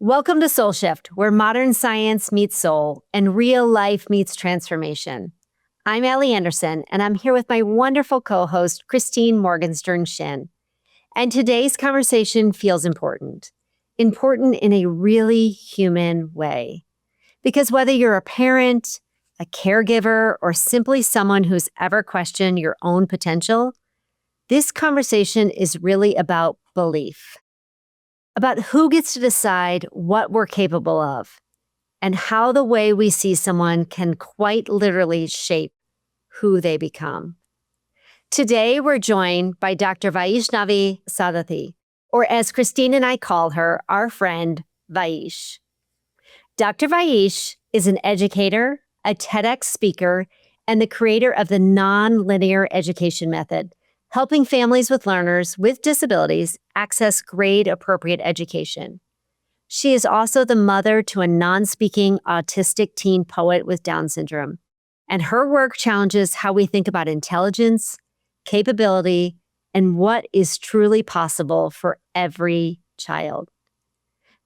Welcome to Soul Shift, where modern science meets soul and real life meets transformation. I'm Allie Anderson, and I'm here with my wonderful co-host, Christine Morgenstern Shin. And today's conversation feels important in a really human way. Because whether you're a parent, a caregiver, or simply someone who's ever questioned your own potential, this conversation is really about belief. About who gets to decide what we're capable of and how the way we see someone can quite literally shape who they become. Today, we're joined by Dr. Vaish Sarathy, or as Christine and I call her, our friend, Vaish. Dr. Vaish is an educator, a TEDx speaker, and the creator of the non-linear education method, helping families with learners with disabilities access grade-appropriate education. She is also the mother to a non-speaking autistic teen poet with Down syndrome, and her work challenges how we think about intelligence, capability, and what is truly possible for every child.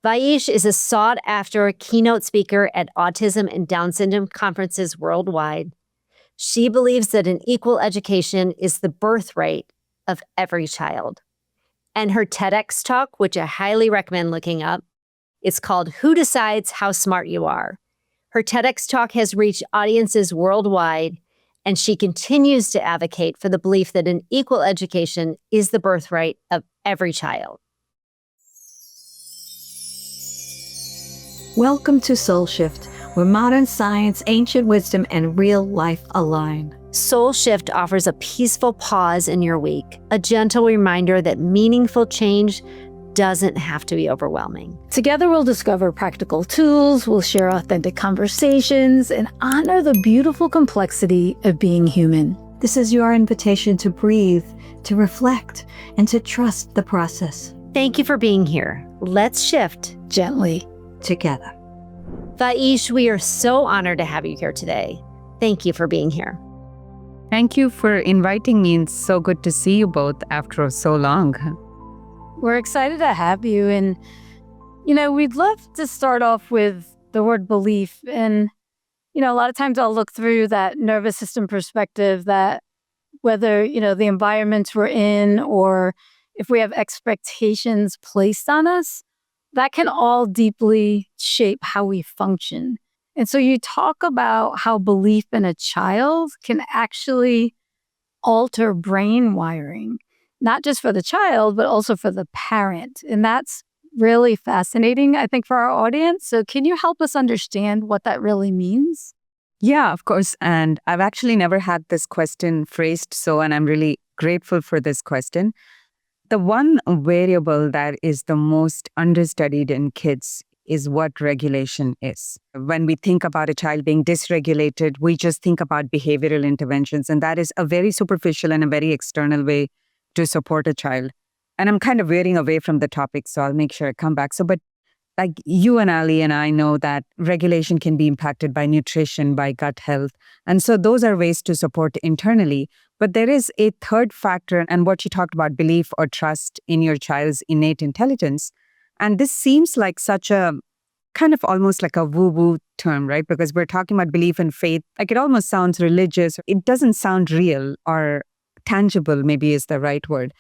Vaish is a sought-after keynote speaker at autism and Down syndrome conferences worldwide. She believes that an equal education is the birthright of every child. And her TEDx talk, which I highly recommend looking up, it's called Who Decides How Smart You Are? Her TEDx talk has reached audiences worldwide, and she continues to advocate for the belief that an equal education is the birthright of every child. Welcome to Soul Shift, where modern science, ancient wisdom, and real life align. Soul Shift offers a peaceful pause in your week, a gentle reminder that meaningful change doesn't have to be overwhelming. Together, we'll discover practical tools, we'll share authentic conversations, and honor the beautiful complexity of being human. This is your invitation to breathe, to reflect, and to trust the process. Thank you for being here. Let's shift Gently. Together. Vaish, we are so honored to have you here today. Thank you for being here. Thank you for inviting me. It's so good to see you both after so long. We're excited to have you. And, we'd love to start off with the word belief. And, a lot of times I'll look through that nervous system perspective that whether, the environments we're in or if we have expectations placed on us, that can all deeply shape how we function. And so you talk about how belief in a child can actually alter brain wiring, not just for the child, but also for the parent. And that's really fascinating, I think, for our audience. So can you help us understand what that really means? Yeah, of course. And I've actually never had this question phrased so, and I'm really grateful for this question. The one variable that is the most understudied in kids is what regulation is. When we think about a child being dysregulated, we just think about behavioral interventions, and that is a very superficial and a very external way to support a child. And I'm kind of veering away from the topic, so I'll make sure I come back. But like you and Ali and I know that regulation can be impacted by nutrition, by gut health. And so those are ways to support internally. But there is a third factor, and what you talked about, belief or trust in your child's innate intelligence. And this seems like such a kind of almost like a woo-woo term, right? Because we're talking about belief and faith. Like it almost sounds religious. It doesn't sound real or tangible, maybe is the right word.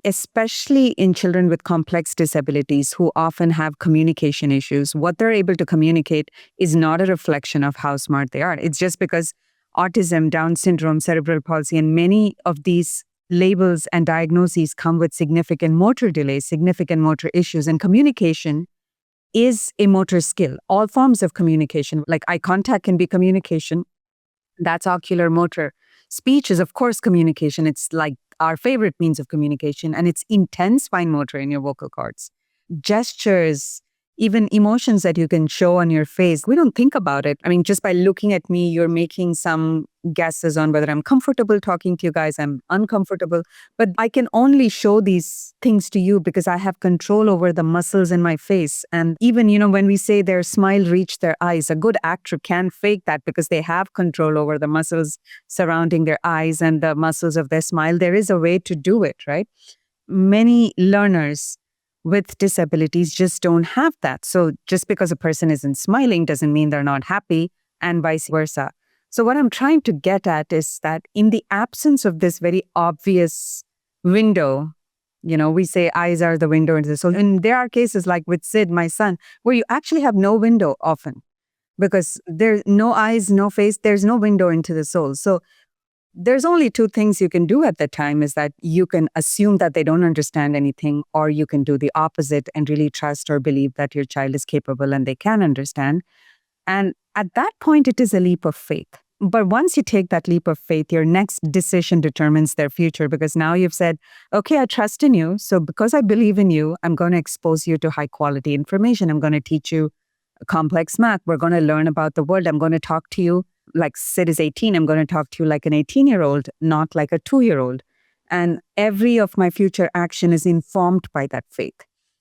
Especially in children with complex disabilities who often have communication issues. What they're able to communicate is not a reflection of how smart they are. It's just because autism, Down syndrome, cerebral palsy, and many of these labels and diagnoses come with significant motor delays, significant motor issues, and communication is a motor skill. All forms of communication, like eye contact can be communication. That's ocular motor. Speech is, of course, communication. It's like our favorite means of communication, and it's intense fine motor in your vocal cords. Gestures, even emotions that you can show on your face, we don't think about it. I mean, just by looking at me, you're making some guesses on whether I'm comfortable talking to you guys, I'm uncomfortable. But I can only show these things to you because I have control over the muscles in my face. And even, when we say their smile reached their eyes, a good actor can fake that because they have control over the muscles surrounding their eyes and the muscles of their smile. There is a way to do it, right? Many learners with disabilities just don't have that. So just because a person isn't smiling doesn't mean they're not happy, and vice versa. So what I'm trying to get at is that in the absence of this very obvious window, we say eyes are the window into the soul. And there are cases like with Sid, my son, where you actually have no window often because there's no eyes, no face, there's no window into the soul. So there's only two things you can do at the time is that you can assume that they don't understand anything, or you can do the opposite and really trust or believe that your child is capable and they can understand. And at that point, it is a leap of faith. But once you take that leap of faith, your next decision determines their future, because now you've said, okay, I trust in you. So because I believe in you, I'm going to expose you to high quality information. I'm going to teach you complex math. We're going to learn about the world. I'm going to talk to you like Sid is 18. I'm going to talk to you like an 18-year-old, not like a 2-year-old. And every of my future action is informed by that faith.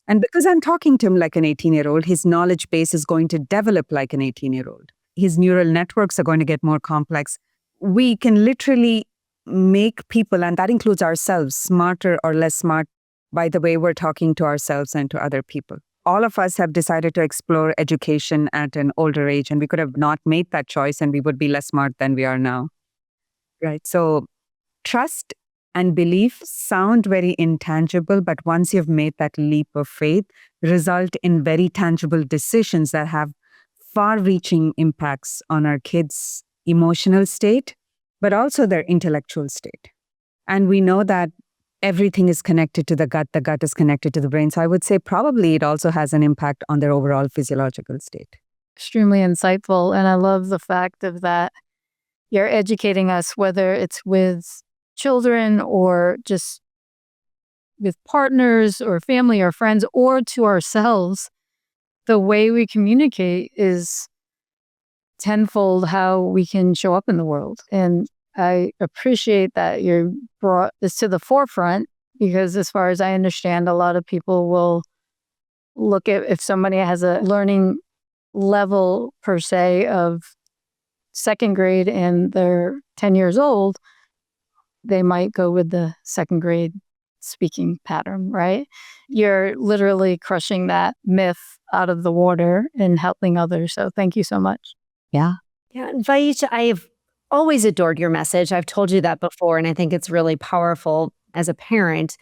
And because I'm talking to him like an 18-year-old, his knowledge base is going to develop like an 18-year-old. His neural networks are going to get more complex. We can literally make people, and that includes ourselves, smarter or less smart by the way we're talking to ourselves and to other people. All of us have decided to explore education at an older age, and we could have not made that choice and we would be less smart than we are now. Right? So trust and belief sound very intangible, but once you've made that leap of faith, result in very tangible decisions that have far-reaching impacts on our kids' emotional state, but also their intellectual state. And we know that everything is connected to the gut is connected to the brain. So I would say probably it also has an impact on their overall physiological state. Extremely insightful. And I love the fact of that you're educating us, whether it's with children or just with partners or family or friends or to ourselves. The way we communicate is tenfold how we can show up in the world. And I appreciate that you brought this to the forefront, because as far as I understand, a lot of people will look at if somebody has a learning level per se of second grade and they're 10 years old, they might go with the second grade speaking pattern, right? You're literally crushing that myth out of the water and helping others. So thank you so much. Yeah, and Vaish, I've always adored your message. I've told you that before, and I think it's really powerful as a parent.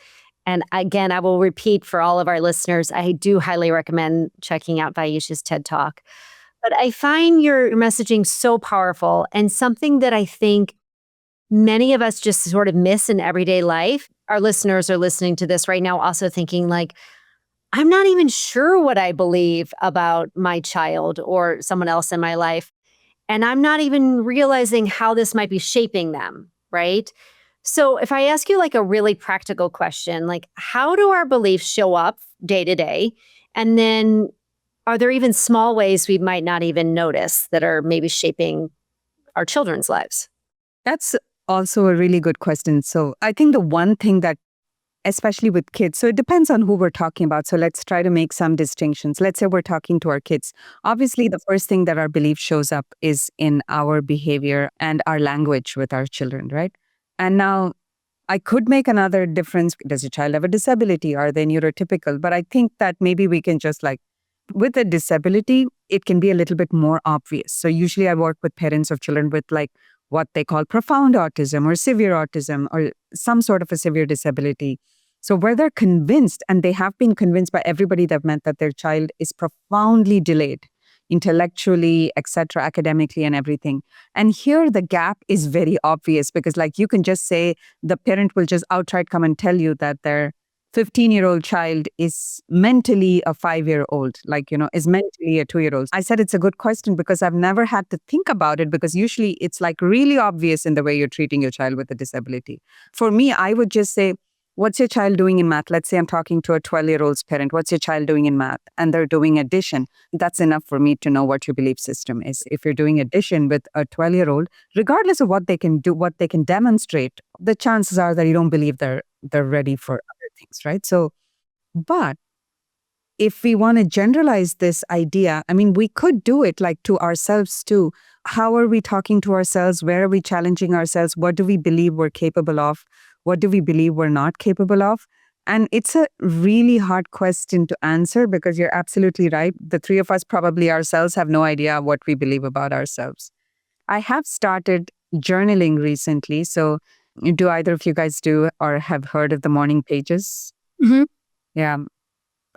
And again, I will repeat for all of our listeners, I do highly recommend checking out Vaish's TED Talk. But I find your messaging so powerful, and something that I think many of us just sort of miss in everyday life. Our listeners are listening to this right now also thinking like, I'm not even sure what I believe about my child or someone else in my life. And I'm not even realizing how this might be shaping them, right? So if I ask you like a really practical question, like how do our beliefs show up day to day? And then are there even small ways we might not even notice that are maybe shaping our children's lives? That's also a really good question. So I think the one thing that, especially with kids, so it depends on who we're talking about. So let's try to make some distinctions. Let's say we're talking to our kids. Obviously, the first thing that our belief shows up is in our behavior and our language with our children, right? And now I could make another difference. Does your child have a disability? Are they neurotypical? But I think that maybe we can just like, with a disability, it can be a little bit more obvious. So usually I work with parents of children with like what they call profound autism or severe autism or some sort of a severe disability. So where they're convinced, and they have been convinced by everybody they've met, that their child is profoundly delayed intellectually, etc., academically and everything. And here the gap is very obvious, because like you can just say the parent will just outright come and tell you that their 15-year-old child is mentally a 5-year-old, like, is mentally a 2-year-old. I said it's a good question because I've never had to think about it, because usually it's like really obvious in the way you're treating your child with a disability. For me, I would just say, what's your child doing in math? Let's say I'm talking to a 12-year-old's parent. What's your child doing in math? And they're doing addition. That's enough for me to know what your belief system is. If you're doing addition with a 12-year-old, regardless of what they can do, what they can demonstrate, the chances are that you don't believe they're ready for other things, right? So, but if we want to generalize this idea, I mean, we could do it like to ourselves too. How are we talking to ourselves? Where are we challenging ourselves? What do we believe we're capable of? What do we believe we're not capable of? And it's a really hard question to answer because you're absolutely right. The three of us probably ourselves have no idea what we believe about ourselves. I have started journaling recently. So, do either of you guys do or have heard of the morning pages? Mhm. Yeah,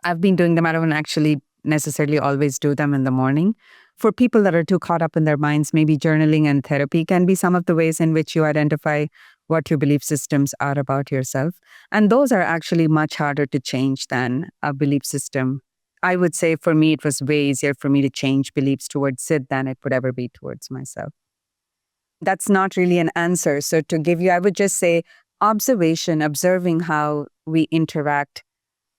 I've been doing them. I don't actually necessarily always do them in the morning. For people that are too caught up in their minds, maybe journaling and therapy can be some of the ways in which you identify what your belief systems are about yourself. And those are actually much harder to change than a belief system. I would say for me, it was way easier for me to change beliefs towards Sid than it would ever be towards myself. That's not really an answer. So, to give you, I would just say observation, observing how we interact.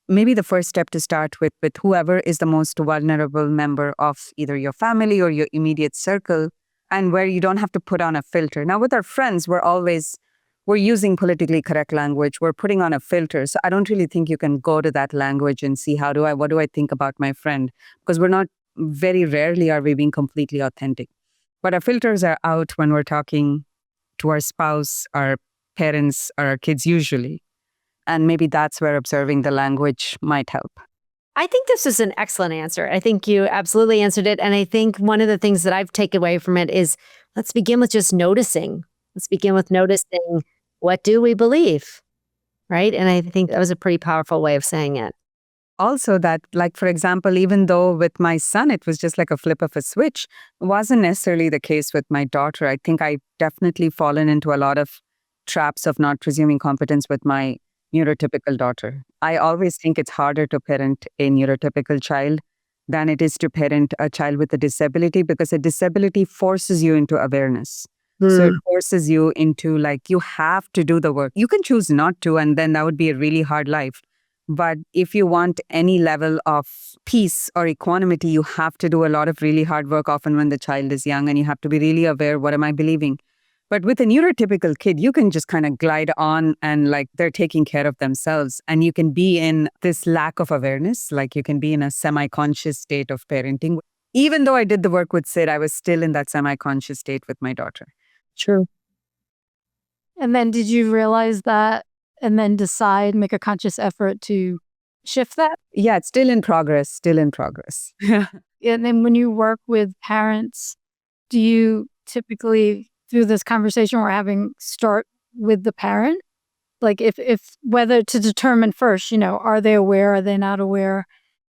Maybe the first step to start with whoever is the most vulnerable member of either your family or your immediate circle, and where you don't have to put on a filter. Now, with our friends, we're using politically correct language. We're putting on a filter. So I don't really think you can go to that language and see what do I think about my friend? Because very rarely are we being completely authentic. But our filters are out when we're talking to our spouse, our parents, or our kids usually. And maybe that's where observing the language might help. I think this is an excellent answer. I think you absolutely answered it. And I think one of the things that I've taken away from it is let's begin with just noticing. Let's begin with noticing, what do we believe? Right. And I think that was a pretty powerful way of saying it. Also, that, like, for example, even though with my son, it was just like a flip of a switch, wasn't necessarily the case with my daughter. I think I definitely fallen into a lot of traps of not presuming competence with my neurotypical daughter. I always think it's harder to parent a neurotypical child than it is to parent a child with a disability, because a disability forces you into awareness. So it forces you into, like, you have to do the work. You can choose not to, and then that would be a really hard life. But if you want any level of peace or equanimity, you have to do a lot of really hard work, often when the child is young, and you have to be really aware, what am I believing? But with a neurotypical kid, you can just kind of glide on and, like, they're taking care of themselves. And you can be in this lack of awareness, like you can be in a semi-conscious state of parenting. Even though I did the work with Sid, I was still in that semi-conscious state with my daughter. True. And then did you realize that and then make a conscious effort to shift that? Yeah, it's still in progress, still in progress. And then when you work with parents, do you typically, through this conversation we're having, start with the parent? Like if whether to determine first, are they aware? Are they not aware?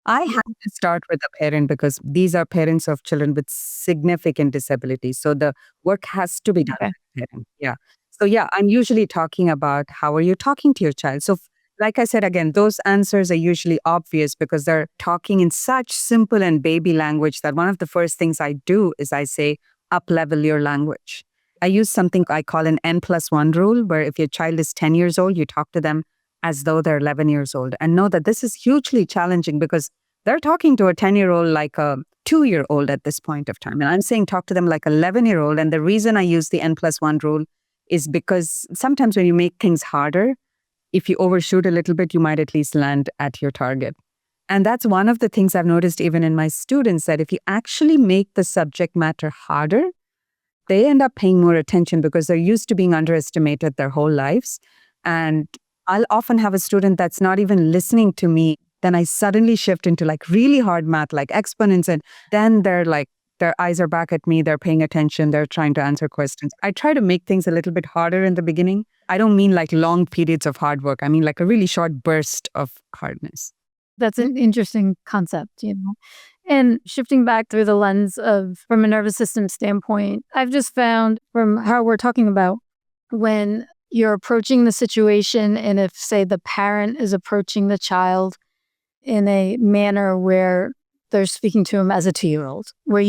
I have to start with a parent because these are parents of children with significant disabilities. So the work has to be done Okay. by the parent. Yeah. So yeah, I'm usually talking about how are you talking to your child. So like I said, again, those answers are usually obvious because they're talking in such simple and baby language that one of the first things I do is I say, up level your language. I use something I call an N+1 rule, where if your child is 10 years old, you talk to them as though they're 11 years old, and know that this is hugely challenging because they're talking to a 10-year-old like a 2-year-old at this point of time. And I'm saying talk to them like an 11-year-old. And the reason I use the N+1 rule is because sometimes when you make things harder, if you overshoot a little bit, you might at least land at your target. And that's one of the things I've noticed even in my students, that if you actually make the subject matter harder, they end up paying more attention because they're used to being underestimated their whole lives. And I'll often have a student that's not even listening to me. Then I suddenly shift into like really hard math, like exponents. And then they're like, their eyes are back at me. They're paying attention. They're trying to answer questions. I try to make things a little bit harder in the beginning. I don't mean like long periods of hard work. I mean like a really short burst of hardness. That's an interesting concept, And shifting back through the lens of, from a nervous system standpoint, I've just found from how we're talking about, when you're approaching the situation, and if, say, the parent is approaching the child in a manner where they're speaking to him as a 2-year-old, where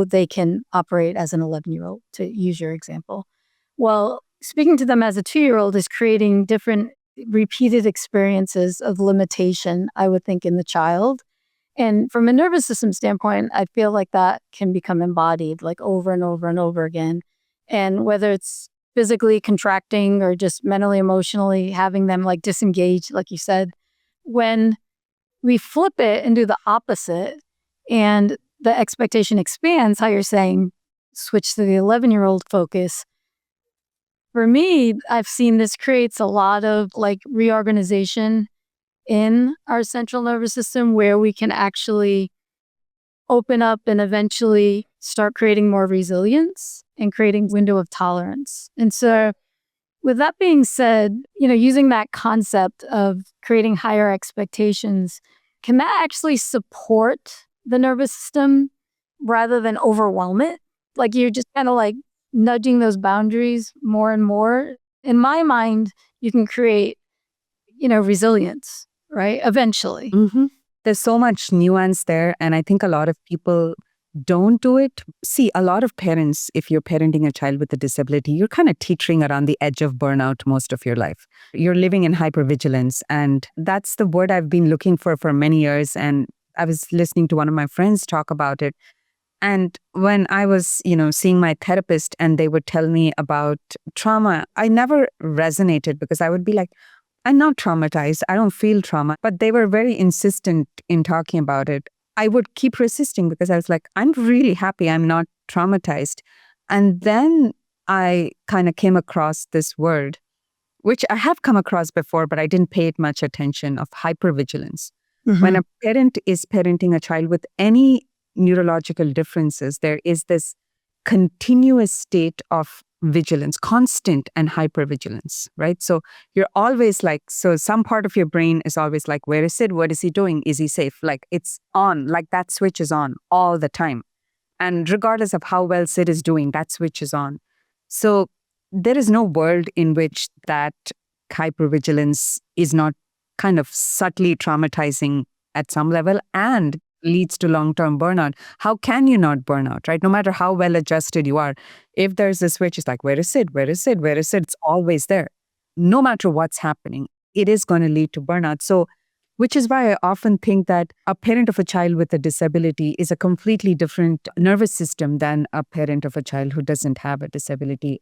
they can operate as an 11-year-old, to use your example. Well, speaking to them as a 2-year-old is creating different repeated experiences of limitation, I would think, in the child. And from a nervous system standpoint, I feel like that can become embodied like over and over and over again. And whether it's physically contracting or just mentally, emotionally having them like disengage, like you said, when we flip it and do the opposite and the expectation expands, how you're saying, switch to the 11-year-old focus. For me, I've seen this creates a lot of like reorganization in our central nervous system where we can actually open up and eventually start creating more resilience and creating window of tolerance. And so with that being said, using that concept of creating higher expectations, can that actually support the nervous system rather than overwhelm it? Like you're just kind of like nudging those boundaries more and more. In my mind, you can create, resilience, right? Eventually. Mm-hmm. There's so much nuance there. And I think a lot of people don't do it. See, a lot of parents, if you're parenting a child with a disability, you're kind of teetering around the edge of burnout most of your life. You're living in hypervigilance. And that's the word I've been looking for many years. And I was listening to one of my friends talk about it. And when I was, seeing my therapist and they would tell me about trauma, I never resonated because I would be like, I'm not traumatized. I don't feel trauma. But they were very insistent in talking about it. I would keep resisting because I was like, I'm really happy I'm not traumatized. And then I kind of came across this word, which I have come across before, but I didn't pay it much attention, of hypervigilance. When a parent is parenting a child with any neurological differences, there is this continuous state of vigilance, constant and hypervigilance, right? So you're always like, so some part of your brain is always like, where is Sid? What is he doing? Is he safe? Like it's on, like that switch is on all the time. And regardless of how well Sid is doing, that switch is on. So there is no world in which that hypervigilance is not kind of subtly traumatizing at some level and leads to long-term burnout. How can you not burn out, right? No matter how well adjusted you are, if there's a switch, it's like, where is Sid? Where is Sid? Where is Sid? It's always there. No matter what's happening, it is going to lead to burnout. So, which is why I often think that a parent of a child with a disability is a completely different nervous system than a parent of a child who doesn't have a disability.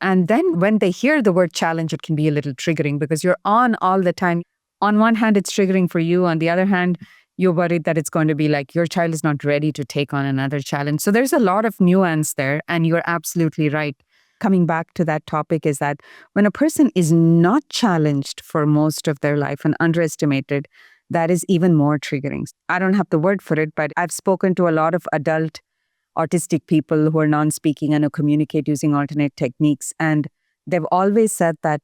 And then when they hear the word challenge, it can be a little triggering because you're on all the time. On one hand, it's triggering for you. On the other hand, you're worried that it's going to be like your child is not ready to take on another challenge. So there's a lot of nuance there. And you're absolutely right. Coming back to that topic is that when a person is not challenged for most of their life and underestimated, that is even more triggering. I don't have the word for it, but I've spoken to a lot of adult autistic people who are non-speaking and who communicate using alternate techniques. And they've always said that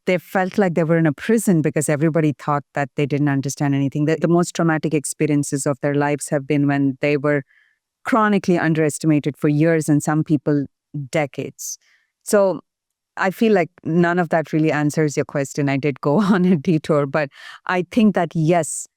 they felt like they were in a prison because everybody thought that they didn't understand anything. The most traumatic experiences of their lives have been when they were chronically underestimated for years and some people decades. So I feel like none of that really answers your question. I did go on a detour, but I think that yes,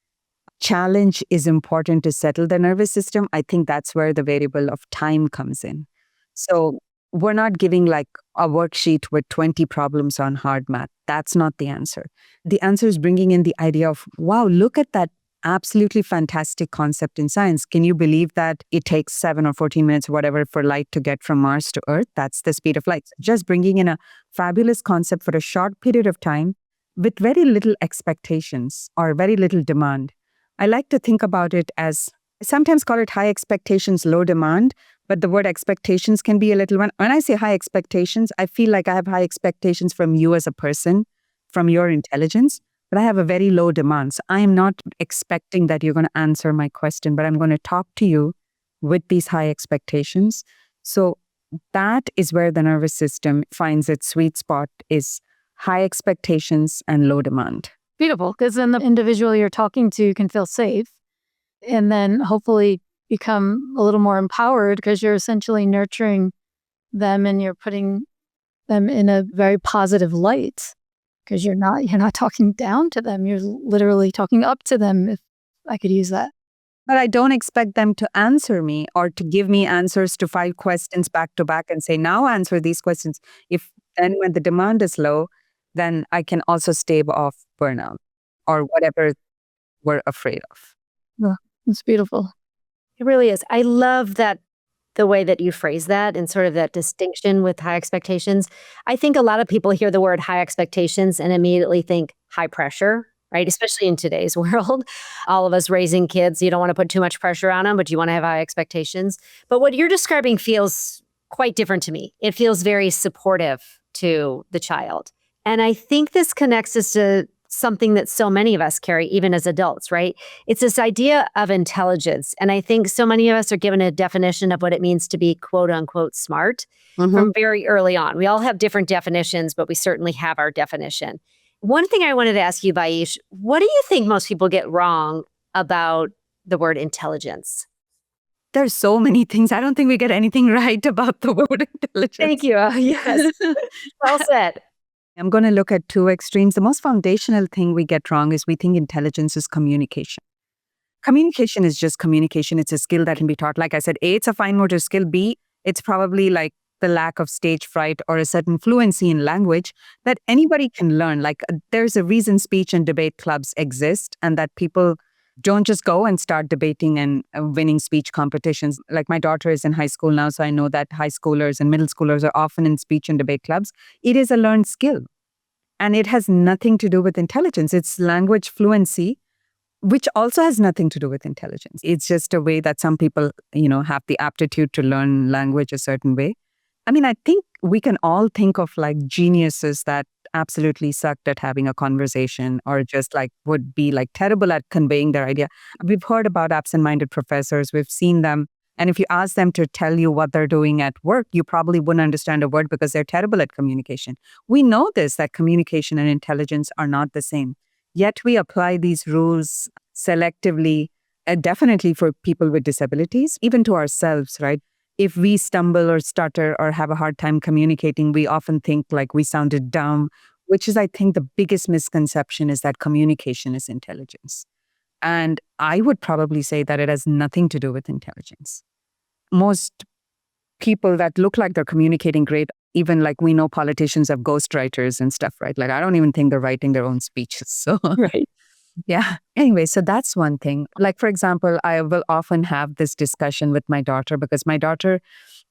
challenge is important to settle the nervous system. I think that's where the variable of time comes in. So we're not giving like a worksheet with 20 problems on hard math. That's not the answer. The answer is bringing in the idea of, wow, look at that absolutely fantastic concept in science. Can you believe that it takes 7 or 14 minutes, whatever, for light to get from Mars to Earth? That's the speed of light. Just bringing in a fabulous concept for a short period of time with very little expectations or very little demand. I like to think about it as, I sometimes call it high expectations, low demand, but the word expectations can be a little, when I say high expectations, I feel like I have high expectations from you as a person, from your intelligence, but I have a very low demand. So I am not expecting that you're going to answer my question, but I'm going to talk to you with these high expectations. So that is where the nervous system finds its sweet spot, is high expectations and low demand. Beautiful, because then the individual you're talking to can feel safe and then hopefully become a little more empowered because you're essentially nurturing them and you're putting them in a very positive light because you're not talking down to them. You're literally talking up to them, if I could use that. But I don't expect them to answer me or to give me answers to 5 questions back to back and say, now answer these questions. And when the demand is low, then I can also stave off burnout or whatever we're afraid of. Yeah, it's beautiful. It really is. I love that, the way that you phrase that and sort of that distinction with high expectations. I think a lot of people hear the word high expectations and immediately think high pressure, right? Especially in today's world. All of us raising kids, you don't want to put too much pressure on them, but you want to have high expectations. But what you're describing feels quite different to me. It feels very supportive to the child. And I think this connects us to something that so many of us carry, even as adults, right? It's this idea of intelligence. And I think so many of us are given a definition of what it means to be quote unquote smart from very early on. We all have different definitions, but we certainly have our definition. One thing I wanted to ask you, Vaish, what do you think most people get wrong about the word intelligence? There's so many things. I don't think we get anything right about the word intelligence. Thank you. Yes. Well said. I'm going to look at two extremes. The most foundational thing we get wrong is we think intelligence is communication. Communication is just communication. It's a skill that can be taught. Like I said, A, it's a fine motor skill. B, it's probably like the lack of stage fright or a certain fluency in language that anybody can learn. Like there's a reason speech and debate clubs exist, and that people don't just go and start debating and winning speech competitions. Like my daughter is in high school now, so I know that high schoolers and middle schoolers are often in speech and debate clubs. It is a learned skill, and it has nothing to do with intelligence. It's language fluency, which also has nothing to do with intelligence. It's just a way that some people, have the aptitude to learn language a certain way. I mean, I think we can all think of like geniuses that absolutely sucked at having a conversation or just like would be like terrible at conveying their idea. We've heard about absent-minded professors. We've seen them. And if you ask them to tell you what they're doing at work, you probably wouldn't understand a word because they're terrible at communication. We know this, that communication and intelligence are not the same. Yet we apply these rules selectively, definitely for people with disabilities, even to ourselves, right? If we stumble or stutter or have a hard time communicating, we often think like we sounded dumb, which is, I think, the biggest misconception is that communication is intelligence. And I would probably say that it has nothing to do with intelligence. Most people that look like they're communicating great, even like we know politicians have ghostwriters and stuff, right? Like I don't even think they're writing their own speeches. So Right. yeah. Anyway, so that's one thing. Like, for example, I will often have this discussion with my daughter because my daughter,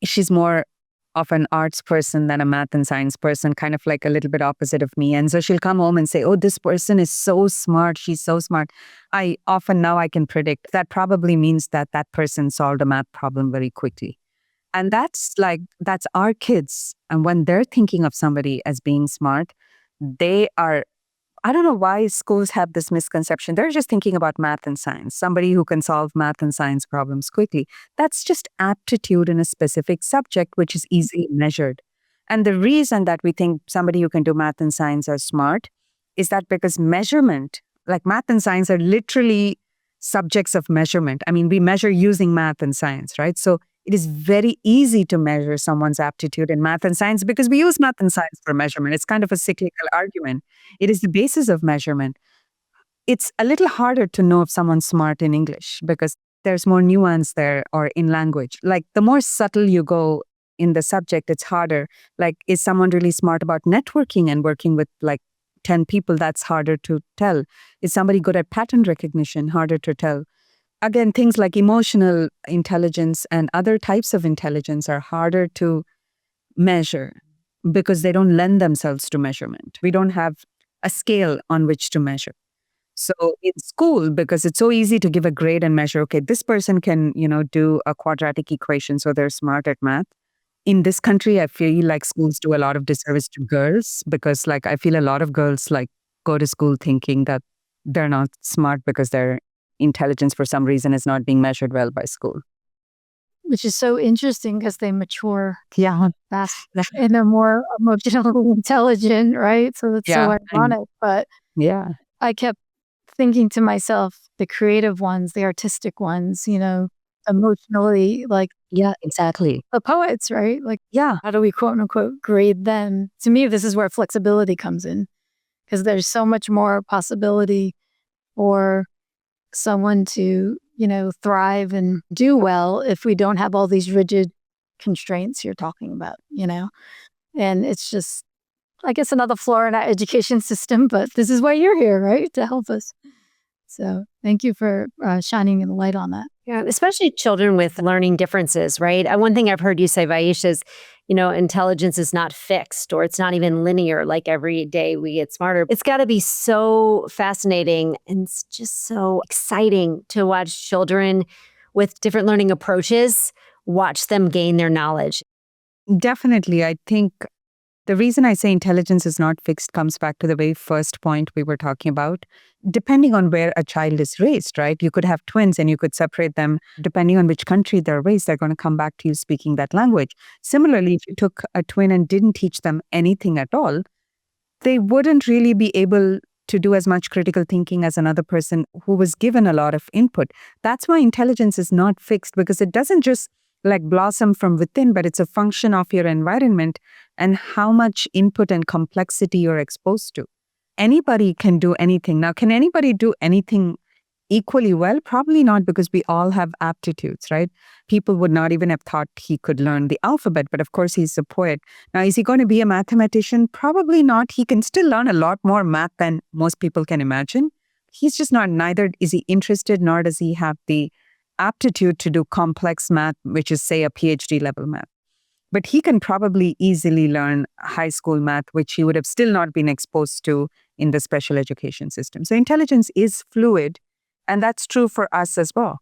she's more of an arts person than a math and science person, kind of like a little bit opposite of me. And so she'll come home and say, oh, this person is so smart. She's so smart. I can predict that probably means that that person solved a math problem very quickly. And that's our kids. And when they're thinking of somebody as being smart, I don't know why schools have this misconception. They're just thinking about math and science, somebody who can solve math and science problems quickly. That's just aptitude in a specific subject, which is easily measured. And the reason that we think somebody who can do math and science are smart is that because measurement, like math and science are literally subjects of measurement. I mean, we measure using math and science, right? So it is very easy to measure someone's aptitude in math and science because we use math and science for measurement. It's kind of a cyclical argument. It is the basis of measurement. It's a little harder to know if someone's smart in English because there's more nuance there or in language. Like the more subtle you go in the subject, it's harder. Like, is someone really smart about networking and working with like 10 people? That's harder to tell. Is somebody good at pattern recognition? Harder to tell. Again, things like emotional intelligence and other types of intelligence are harder to measure because they don't lend themselves to measurement. We don't have a scale on which to measure. So in school, because it's so easy to give a grade and measure, okay, this person can, do a quadratic equation, so they're smart at math. In this country, I feel like schools do a lot of disservice to girls because like I feel a lot of girls like go to school thinking that they're not smart because their intelligence for some reason is not being measured well by school. Which is so interesting because they mature That's and they're more emotionally intelligent, right? So that's so ironic. But I kept thinking to myself, the creative ones, the artistic ones, emotionally, like, exactly. the poets, right? Like, how do we quote unquote grade them? To me, this is where flexibility comes in because there's so much more possibility for someone to, thrive and do well if we don't have all these rigid constraints you're talking about, And it's just, I guess, another flaw in our education system, but this is why you're here, right? To help us. So thank you for shining a light on that. Yeah, especially children with learning differences, right? One thing I've heard you say, Vaish, is, intelligence is not fixed or it's not even linear. Like every day we get smarter. It's got to be so fascinating and it's just so exciting to watch children with different learning approaches, watch them gain their knowledge. Definitely. I think The reason I say intelligence is not fixed comes back to the very first point we were talking about. Depending on where a child is raised, right? You could have twins and you could separate them. Depending on which country they're raised, they're going to come back to you speaking that language. Similarly, if you took a twin and didn't teach them anything at all, they wouldn't really be able to do as much critical thinking as another person who was given a lot of input. That's why intelligence is not fixed, because it doesn't just like blossom from within, but it's a function of your environment and how much input and complexity you're exposed to. Anybody can do anything. Now, can anybody do anything equally well? Probably not, because we all have aptitudes, right? People would not even have thought he could learn the alphabet, but of course he's a poet. Now, is he going to be a mathematician? Probably not. He can still learn a lot more math than most people can imagine. He's just not, neither is he interested, nor does he have the aptitude to do complex math, which is, say, a PhD level math. But he can probably easily learn high school math, which he would have still not been exposed to in the special education system. So intelligence is fluid, and that's true for us as well.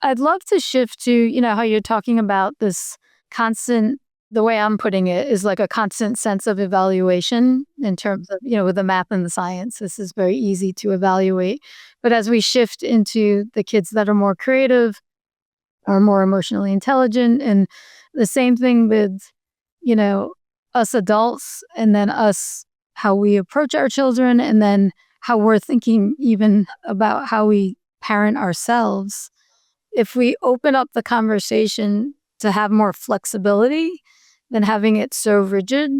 I'd love to shift to, how you're talking about this constant, the way I'm putting it is like a constant sense of evaluation in terms of, with the math and the science. This is very easy to evaluate. But as we shift into the kids that are more creative, are more emotionally intelligent, and the same thing with, us adults, and then us, how we approach our children, and then how we're thinking even about how we parent ourselves. If we open up the conversation to have more flexibility than having it so rigid,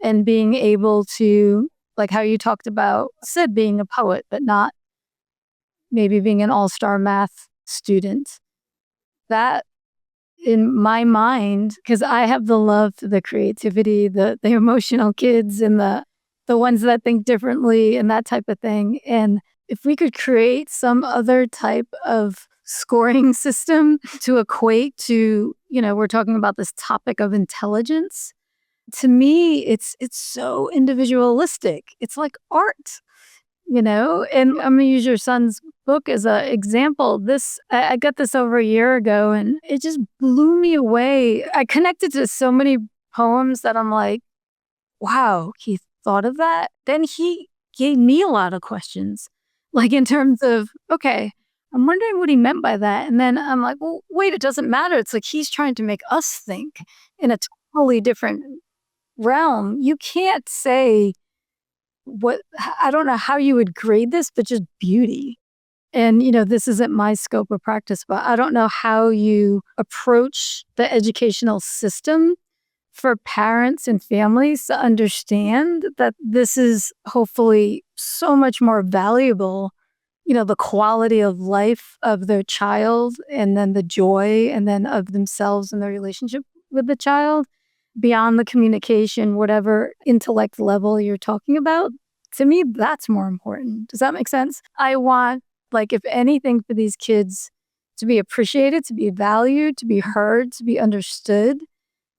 and being able to, like how you talked about Sid being a poet, but not maybe being an all-star math student, that in my mind, because I have the love for the creativity, the emotional kids, and the ones that think differently and that type of thing. And if we could create some other type of scoring system to equate to, we're talking about this topic of intelligence. To me, it's so individualistic. It's like art, and I'm going to use your son's book as an example. I got this over a year ago, and it just blew me away. I connected to so many poems that I'm like, wow, he thought of that. Then he gave me a lot of questions, like in terms of, okay, I'm wondering what he meant by that. And then I'm like, well, wait, it doesn't matter. It's like he's trying to make us think in a totally different realm. You can't say I don't know how you would grade this, but just beauty. And, this isn't my scope of practice, but I don't know how you approach the educational system for parents and families to understand that this is hopefully so much more valuable, the quality of life of their child, and then the joy, and then of themselves and their relationship with the child, beyond the communication, whatever intellect level you're talking about. To me, that's more important. Does that make sense? I want, if anything, for these kids to be appreciated, to be valued, to be heard, to be understood.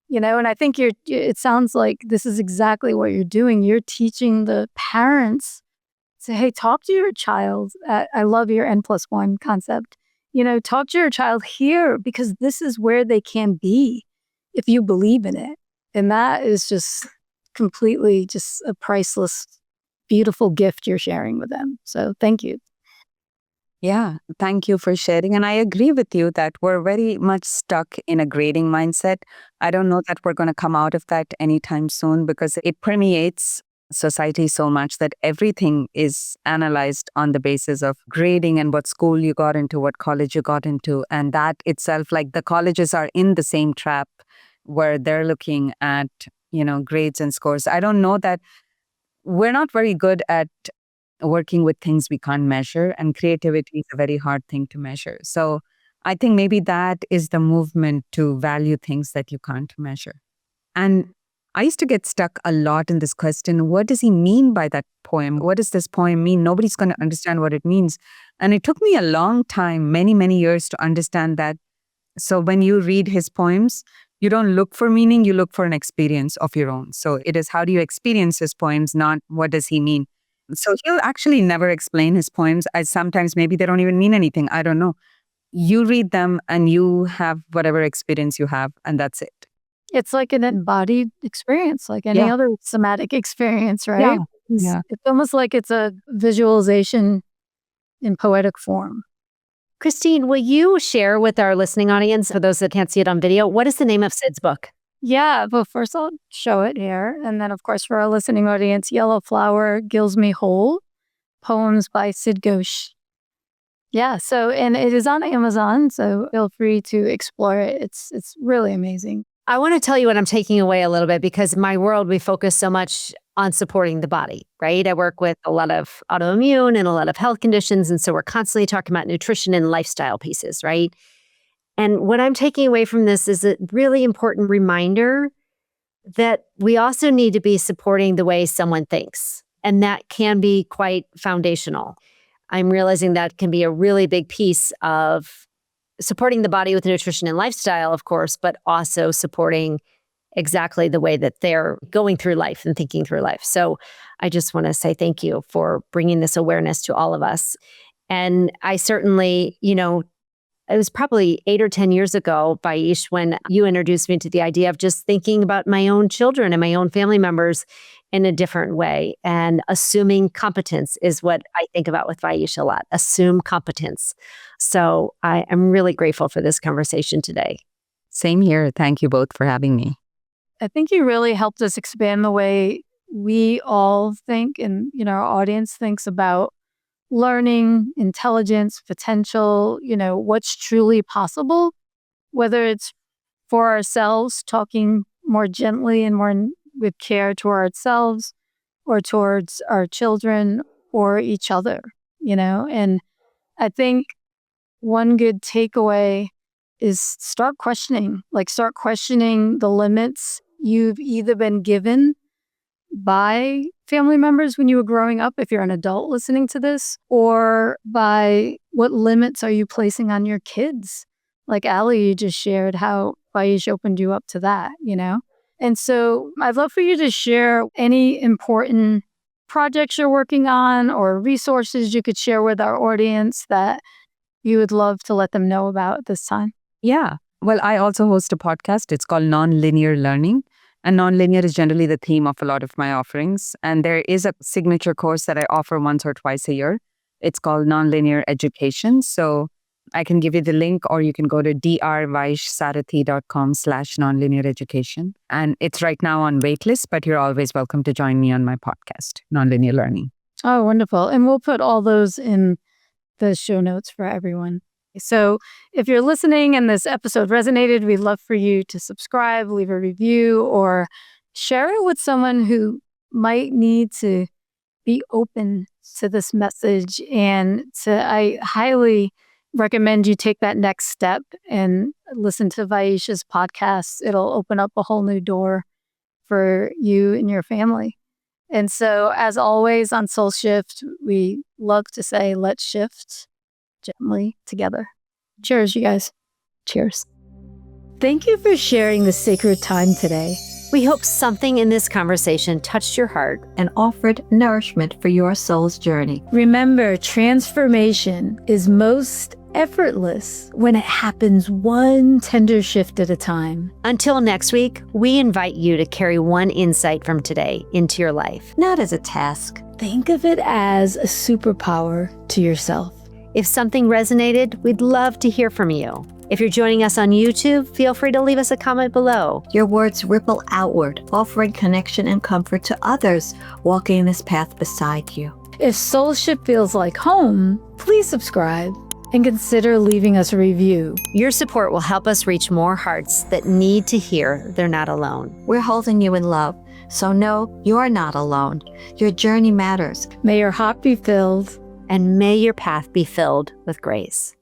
And I think it sounds like this is exactly what you're doing. You're teaching the parents to, hey, talk to your child. I love your N+1 concept. Talk to your child here, because this is where they can be if you believe in it. And that is just completely just a priceless, beautiful gift you're sharing with them. So thank you. Yeah, thank you for sharing. And I agree with you that we're very much stuck in a grading mindset. I don't know that we're going to come out of that anytime soon, because it permeates society so much that everything is analyzed on the basis of grading and what school you got into, what college you got into. And that itself, like the colleges are in the same trap where they're looking at, grades and scores. I don't know that we're not very good at working with things we can't measure, and creativity is a very hard thing to measure. So I think maybe that is the movement to value things that you can't measure. And I used to get stuck a lot in this question, what does he mean by that poem? What does this poem mean? Nobody's going to understand what it means. And it took me a long time, many, many years to understand that. So when you read his poems, you don't look for meaning, you look for an experience of your own. So it is, how do you experience his poems, not what does he mean? So he'll actually never explain his poems. Sometimes maybe they don't even mean anything. I don't know. You read them and you have whatever experience you have, and that's it. It's like an embodied experience, like any other somatic experience, right? Yeah. It's almost like it's a visualization in poetic form. Christine, will you share with our listening audience, for those that can't see it on video, what is the name of Sid's book? Yeah, but first I'll show it here. And then, of course, for our listening audience, Yellow Flower Gills Me Whole, Poems by Sid Ghosh. Yeah, so, and it is on Amazon, so feel free to explore it. It's really amazing. I want to tell you what I'm taking away a little bit, because in my world, we focus so much on supporting the body, right? I work with a lot of autoimmune and a lot of health conditions. And so we're constantly talking about nutrition and lifestyle pieces, right? And what I'm taking away from this is a really important reminder that we also need to be supporting the way someone thinks. And that can be quite foundational. I'm realizing that can be a really big piece of supporting the body with nutrition and lifestyle, of course, but also supporting exactly the way that they're going through life and thinking through life. So I just want to say thank you for bringing this awareness to all of us. And I certainly, it was probably 8 or 10 years ago, Vaish, when you introduced me to the idea of just thinking about my own children and my own family members in a different way. And assuming competence is what I think about with Vaish a lot. Assume competence. So I am really grateful for this conversation today. Same here. Thank you both for having me. I think you really helped us expand the way we all think and, our audience thinks about learning, intelligence, potential, what's truly possible, whether it's for ourselves, talking more gently and more with care to ourselves or towards our children or each other, And I think one good takeaway is start questioning the limits you've either been given by family members when you were growing up, if you're an adult listening to this, or by what limits are you placing on your kids? Like Ali, you just shared how Vaish opened you up to that, And so I'd love for you to share any important projects you're working on or resources you could share with our audience that you would love to let them know about this time. Yeah. Well, I also host a podcast. It's called Nonlinear Learning. And nonlinear is generally the theme of a lot of my offerings. And there is a signature course that I offer once or twice a year. It's called Nonlinear Education. So I can give you the link, or you can go to drvaishsarathy.com/nonlinear education. And it's right now on waitlist, but you're always welcome to join me on my podcast, Nonlinear Learning. Oh, wonderful. And we'll put all those in the show notes for everyone. So if you're listening and this episode resonated, we'd love for you to subscribe, leave a review, or share it with someone who might need to be open to this message. And I highly recommend you take that next step and listen to Vaish's podcast. It'll open up a whole new door for you and your family. And so, as always on Soul Shift, we love to say, let's shift gently together. Cheers, you guys. Cheers. Thank you for sharing this sacred time today. We hope something in this conversation touched your heart and offered nourishment for your soul's journey. Remember, transformation is most effortless when it happens one tender shift at a time. Until next week, we invite you to carry one insight from today into your life. Not as a task. Think of it as a superpower to yourself. If something resonated, we'd love to hear from you. If you're joining us on YouTube, feel free to leave us a comment below. Your words ripple outward, offering connection and comfort to others walking this path beside you. If Soul Shift feels like home, please subscribe and consider leaving us a review. Your support will help us reach more hearts that need to hear they're not alone. We're holding you in love, so know you're not alone. Your journey matters. May your heart be filled, and may your path be filled with grace.